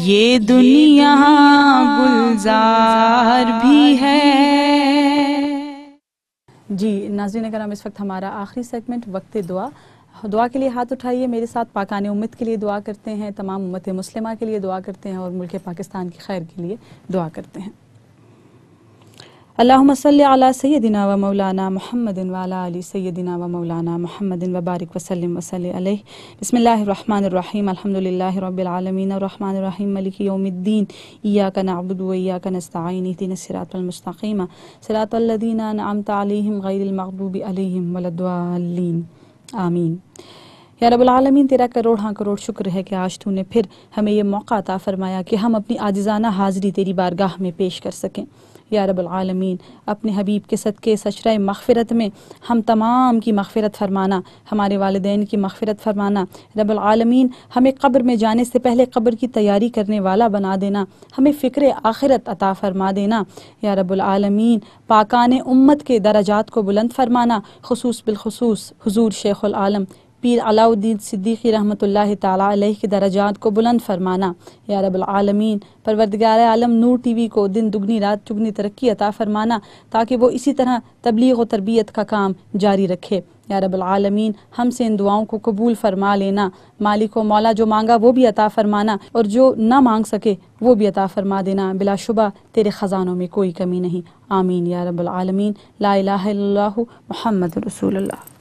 یہ دنیا گلزار بھی ہے۔ جی ناظرین کرام، اس وقت ہمارا آخری سیگمنٹ وقت دعا۔ دعا کے لیے ہاتھ اٹھائیے، میرے ساتھ پاکان امت کے لیے دعا کرتے ہیں، تمام امت مسلمہ کے لیے دعا کرتے ہیں اور ملک پاکستان کی خیر کے لیے دعا کرتے ہیں۔ اللہم صلی علی سیدنا و مولانا محمد وعلی آل سیدنا و مولانا محمد وبارک وسلم وصلی علیہ۔ بسم اللہ الرحمن الرحیم، الحمدللہ رب العالمین الرحمن الرحیم مالک یوم الدین، ایاک نعبد و ایاک نستعین، اہدنا الصراط المستقیم صراط الذین انعمت علیہم غیر المغضوب علیہم ولا الضالین، آمین۔ یا رب العالمین، تیرا کروڑ کروڑ شکر ہے کہ آج تو نے پھر ہمیں یہ موقع عطا فرمایا کہ ہم اپنی عاجزانہ حاضری تیری بارگاہ میں پیش کر سکیں۔ یا رب العالمین، اپنے حبیب کے صدقے سشرۂ مغفرت میں ہم تمام کی مغفرت فرمانا، ہمارے والدین کی مغفرت فرمانا۔ رب العالمین، ہمیں قبر میں جانے سے پہلے قبر کی تیاری کرنے والا بنا دینا، ہمیں فکر آخرت عطا فرما دینا۔ یا رب العالمین، پاکان امت کے درجات کو بلند فرمانا، خصوص بالخصوص حضور شیخ العالم پیر علاء الدین صدیقی رحمۃ اللہ تعالیٰ علیہ کے درجات کو بلند فرمانا۔ یا رب العالمین، پروردگار عالم نور ٹی وی کو دن دگنی رات چگنی ترقی عطا فرمانا، تاکہ وہ اسی طرح تبلیغ و تربیت کا کام جاری رکھے۔ یا رب العالمین، ہم سے ان دعاؤں کو قبول فرما لینا، مالک و مولا جو مانگا وہ بھی عطا فرمانا، اور جو نہ مانگ سکے وہ بھی عطا فرما دینا۔ بلا شبہ تیرے خزانوں میں کوئی کمی نہیں، آمین یا رب العالمین۔ لا الہ الا اللہ محمد رسول اللہ۔